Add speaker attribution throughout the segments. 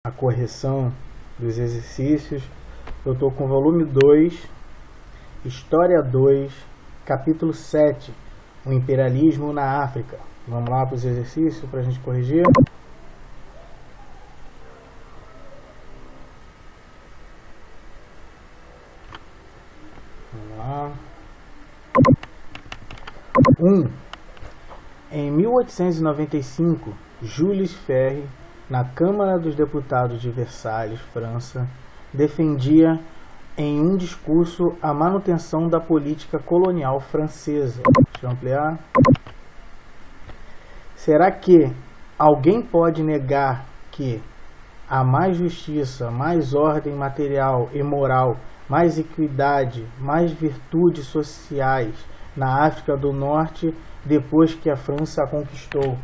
Speaker 1: a correção dos exercícios. Eu estou com o volume 2, História 2, capítulo 7, o imperialismo na África. Vamos lá para os exercícios para a gente corrigir. Vamos lá. 1. Em 1895, Jules Ferry, na Câmara dos Deputados de Versalhes, França, defendia em um discurso a manutenção da política colonial francesa. Deixa eu ampliar. Será que alguém pode negar que há mais justiça, mais ordem material e moral, mais equidade, mais virtudes sociais na África do Norte depois que a França a conquistou?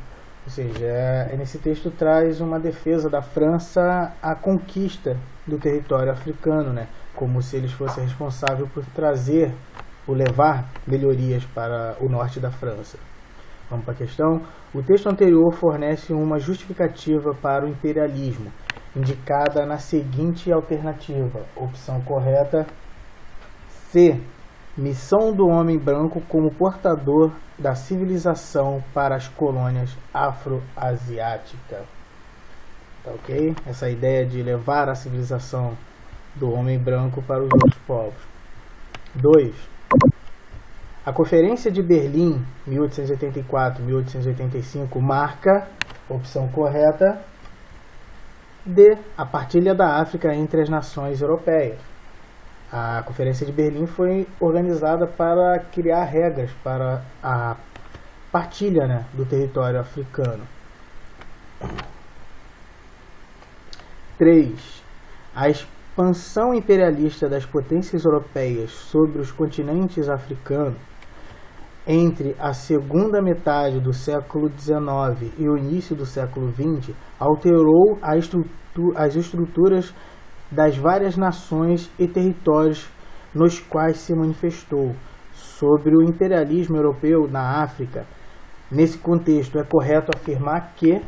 Speaker 1: Ou seja, nesse texto traz uma defesa da França à conquista do território africano, né? Como se eles fossem responsáveis por trazer ou levar melhorias para o norte da França. Vamos para a questão. O texto anterior fornece uma justificativa para o imperialismo, indicada na seguinte alternativa. Opção correta C. Missão do homem branco como portador da civilização para as colônias afro-asiáticas. Tá ok? Essa ideia de levar a civilização do homem branco para os outros povos. 2. A Conferência de Berlim, 1884-1885, marca, opção correta, D. A partilha da África entre as nações europeias. A Conferência de Berlim foi organizada para criar regras para a partilha, né, do território africano. 3. A expansão imperialista das potências europeias sobre os continentes africanos entre a segunda metade do século XIX e o início do século XX alterou as estruturas das várias nações e territórios nos quais se manifestou. Sobre o imperialismo europeu na África, nesse contexto é correto afirmar que,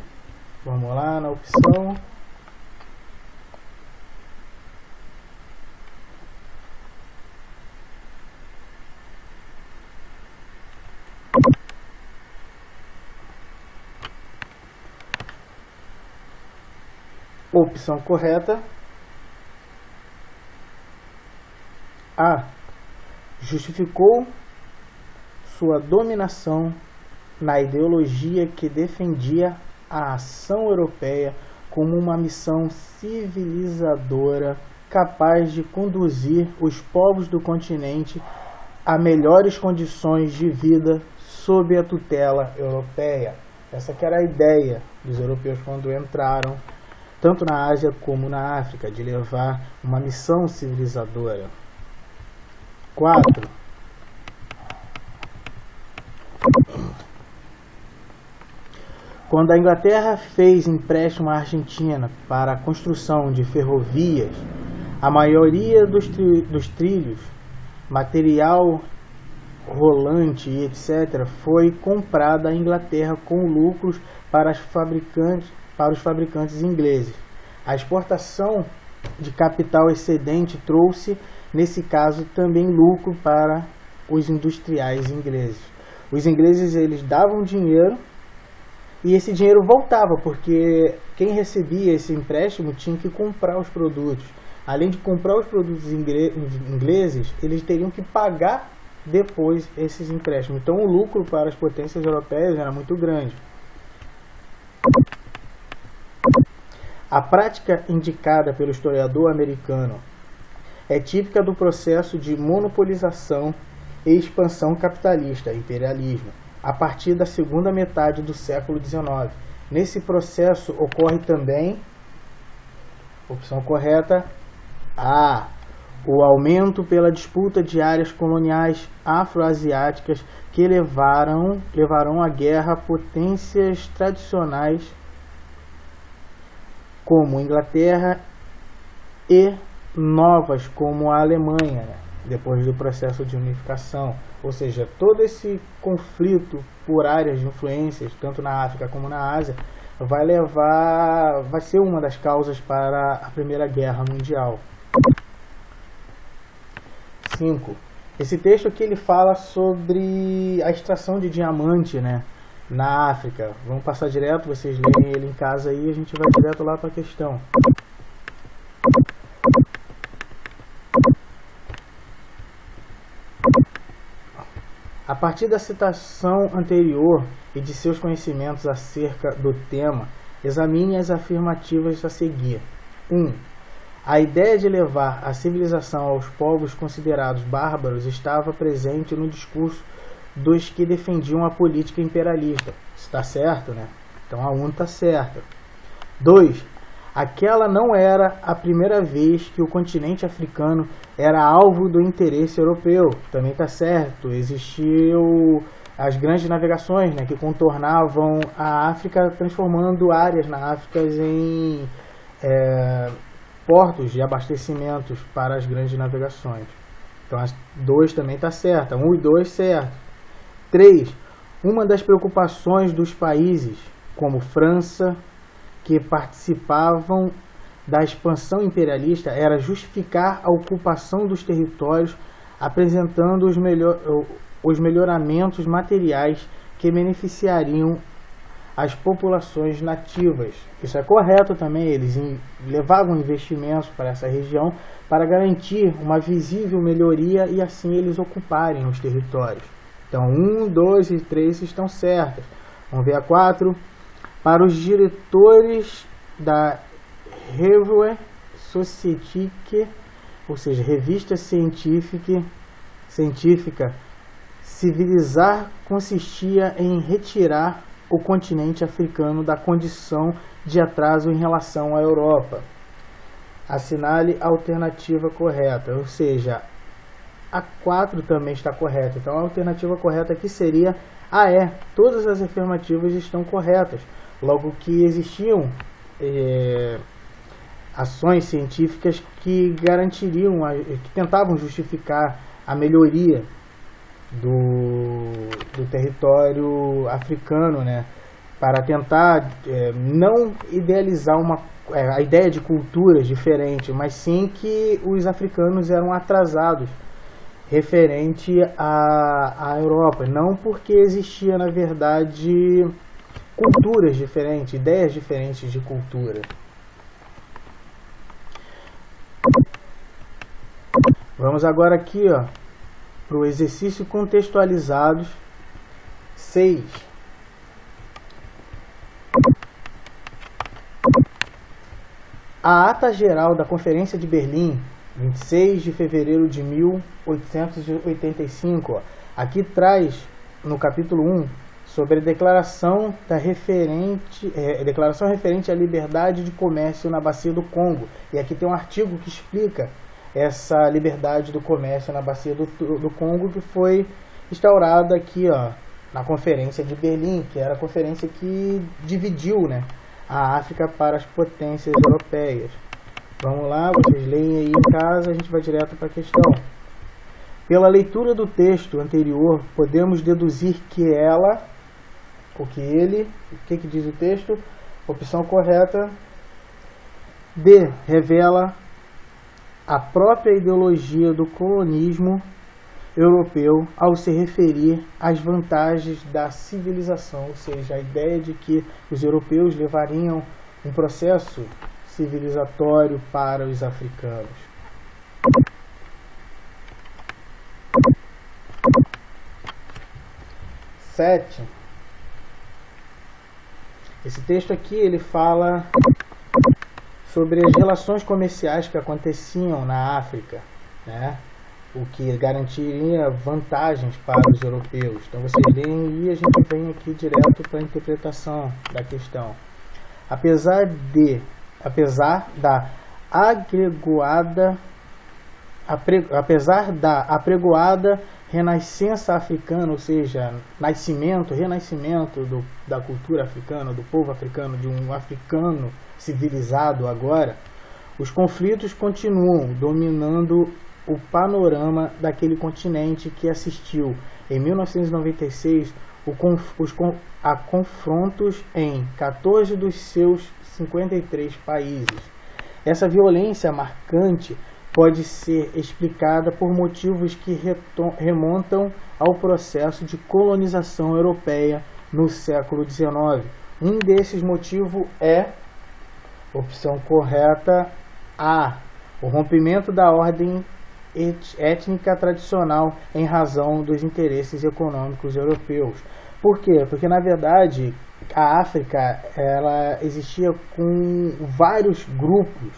Speaker 1: vamos lá na opção, opção correta A. Justificou sua dominação na ideologia que defendia a ação europeia como uma missão civilizadora capaz de conduzir os povos do continente a melhores condições de vida sob a tutela europeia. Essa que era a ideia dos europeus quando entraram tanto na Ásia como na África, de levar uma missão civilizadora. 4. Quando a Inglaterra fez empréstimo à Argentina para a construção de ferrovias, a maioria dos trilhos, material rolante e etc. foi comprada à Inglaterra com lucros para os fabricantes ingleses. A exportação de capital excedente trouxe, nesse caso, também lucro para os industriais ingleses. Os ingleses eles davam dinheiro e esse dinheiro voltava, porque quem recebia esse empréstimo tinha que comprar os produtos. Além de comprar os produtos ingleses, eles teriam que pagar depois esses empréstimos. Então o lucro para as potências europeias era muito grande. A prática indicada pelo historiador americano é típica do processo de monopolização e expansão capitalista, imperialismo, a partir da segunda metade do século XIX. Nesse processo ocorre também, opção correta, A. O aumento pela disputa de áreas coloniais afro-asiáticas que levarão à guerra potências tradicionais como Inglaterra e novas como a Alemanha, né, depois do processo de unificação. Ou seja, todo esse conflito por áreas de influências, tanto na África como na Ásia, vai ser uma das causas para a Primeira Guerra Mundial. 5. Esse texto aqui ele fala sobre a extração de diamante, né, na África. Vamos passar direto, vocês leem ele em casa aí, a gente vai direto lá para a questão. A partir da citação anterior e de seus conhecimentos acerca do tema, examine as afirmativas a seguir. 1. A ideia de levar a civilização aos povos considerados bárbaros estava presente no discurso dos que defendiam a política imperialista. Isso está certo, né? Então a 1 está certa. 2. Aquela não era a primeira vez que o continente africano era alvo do interesse europeu. Também está certo. Existiu as grandes navegações, né, que contornavam a África, transformando áreas na África em portos de abastecimentos para as grandes navegações. Então, as 2 também está certa. 1 e 2 certo. 3. Uma das preocupações dos países, como França, que participavam da expansão imperialista, era justificar a ocupação dos territórios, apresentando os melhoramentos materiais que beneficiariam as populações nativas. Isso é correto também, eles levavam investimentos para essa região para garantir uma visível melhoria e assim eles ocuparem os territórios. Então 1, 2 e 3 estão certas. Vamos ver a 4. Para os diretores da Revue Scientifique, ou seja, revista científica, civilizar consistia em retirar o continente africano da condição de atraso em relação à Europa. Assinale a alternativa correta, ou seja, a 4 também está correta. Então a alternativa correta aqui seria a E. Todas as afirmativas estão corretas. Logo que existiam ações científicas que garantiriam, que tentavam justificar a melhoria do território africano, né, para tentar não idealizar a ideia de culturas diferentes, mas sim que os africanos eram atrasados referente à Europa, não porque existia, na verdade, culturas diferentes, ideias diferentes de cultura. Vamos agora aqui, para o exercício contextualizados 6. A ata geral da Conferência de Berlim, 26 de fevereiro de 1885, aqui traz no capítulo 1 sobre a declaração referente à liberdade de comércio na bacia do Congo. E aqui tem um artigo que explica essa liberdade do comércio na bacia do Congo, que foi instaurada aqui, na Conferência de Berlim, que era a conferência que dividiu, né, a África para as potências europeias. Vamos lá, vocês leem aí em casa, a gente vai direto para a questão. Pela leitura do texto anterior, podemos deduzir que o que diz o texto? Opção correta, D, revela a própria ideologia do colonismo europeu ao se referir às vantagens da civilização, ou seja, a ideia de que os europeus levariam um processo civilizatório para os africanos. Sete. Esse texto aqui ele fala sobre as relações comerciais que aconteciam na África, né? O que garantiria vantagens para os europeus. Então vocês leem e a gente vem aqui direto para a interpretação da questão. Apesar da apregoada renascença africana, ou seja, renascimento da cultura africana, do povo africano, de um africano civilizado agora, os conflitos continuam dominando o panorama daquele continente que assistiu, em 1996, a confrontos em 14 dos seus 53 países. Essa violência marcante pode ser explicada por motivos que remontam ao processo de colonização europeia no século XIX. Um desses motivos é, opção correta A, o rompimento da ordem étnica tradicional em razão dos interesses econômicos europeus. Por quê? Porque, na verdade, a África ela existia com vários grupos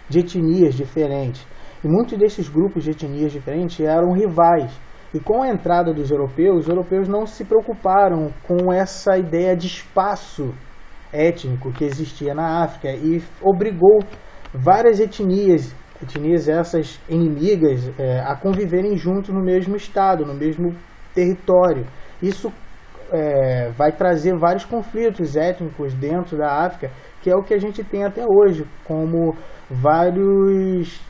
Speaker 1: de etnias diferentes. E muitos desses grupos de etnias diferentes eram rivais. E com a entrada dos europeus, os europeus não se preocuparam com essa ideia de espaço étnico que existia na África e obrigou várias etnias essas inimigas, a conviverem juntos no mesmo estado, no mesmo território. Isso vai trazer vários conflitos étnicos dentro da África, que é o que a gente tem até hoje, como vários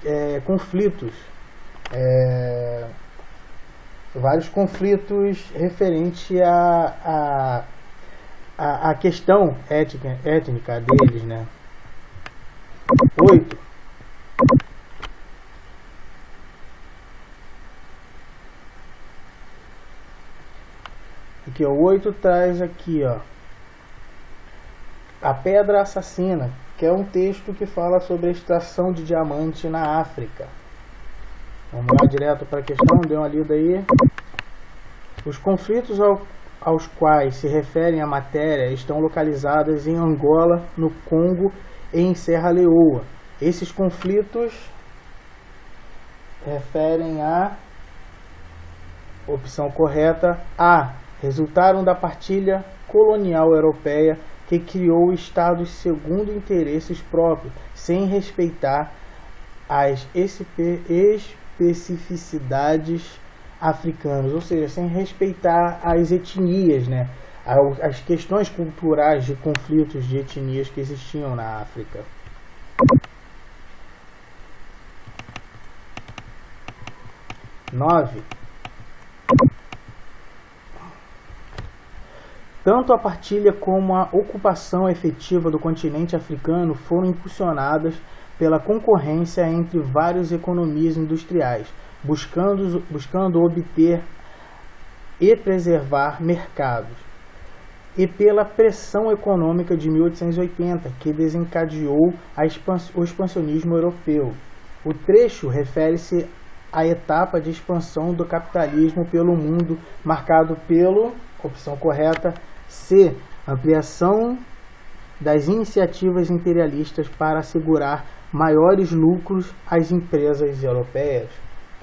Speaker 1: conflitos referente à questão étnica deles, né? 8. Aqui, o 8 traz aqui, ó, a pedra assassina, que é um texto que fala sobre a extração de diamante na África. Vamos lá direto para a questão, dê uma lida aí. Os conflitos aos quais se referem a matéria estão localizados em Angola, no Congo e em Serra Leoa. Esses conflitos referem a, opção correta, A, resultaram da partilha colonial europeia que criou estados segundo interesses próprios, sem respeitar as especificidades africanas, ou seja, sem respeitar as etnias, né? As questões culturais de conflitos de etnias que existiam na África. Nove. Tanto a partilha como a ocupação efetiva do continente africano foram impulsionadas pela concorrência entre várias economias industriais, buscando obter e preservar mercados, e pela pressão econômica de 1880, que desencadeou o expansionismo europeu. O trecho refere-se à etapa de expansão do capitalismo pelo mundo, marcado pelo, opção correta, C, ampliação das iniciativas imperialistas para assegurar maiores lucros às empresas europeias.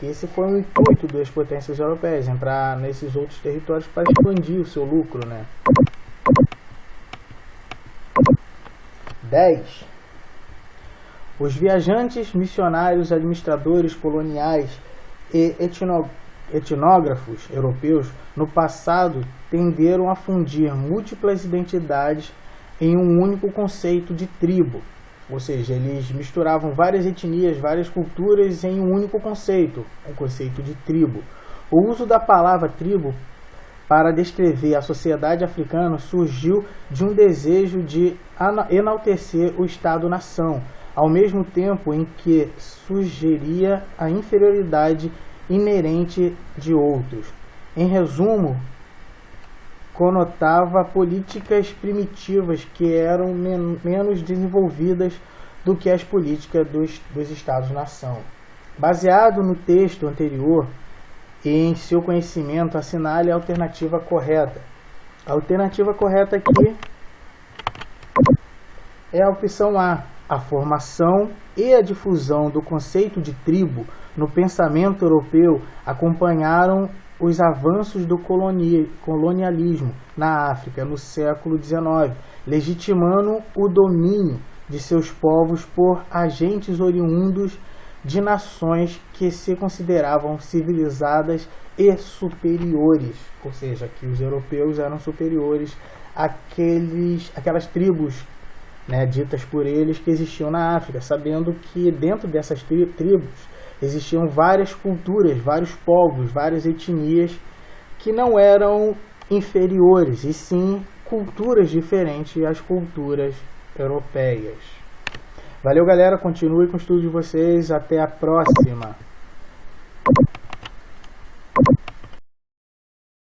Speaker 1: Esse foi o intuito das potências europeias, entrar nesses outros territórios para expandir o seu lucro, né? 10. Os viajantes, missionários, administradores coloniais e etnógrafos europeus no passado tenderam a fundir múltiplas identidades em um único conceito de tribo, ou seja, eles misturavam várias etnias, várias culturas em um único conceito, o conceito de tribo. O uso da palavra tribo para descrever a sociedade africana surgiu de um desejo de enaltecer o Estado-nação, ao mesmo tempo em que sugeria a inferioridade inerente de outros. Em resumo, conotava políticas primitivas que eram menos desenvolvidas do que as políticas dos Estados-nação. Baseado no texto anterior e em seu conhecimento, assinale a alternativa correta. A alternativa correta aqui é a opção A. A formação e a difusão do conceito de tribo no pensamento europeu acompanharam os avanços do colonialismo na África no século XIX, legitimando o domínio de seus povos por agentes oriundos de nações que se consideravam civilizadas e superiores, ou seja, que os europeus eram superiores àquelas tribos, né, ditas por eles, que existiam na África, sabendo que dentro dessas tribos existiam várias culturas, vários povos, várias etnias que não eram inferiores, e sim culturas diferentes às culturas europeias. Valeu, galera. Continue com o estudo de vocês. Até a próxima.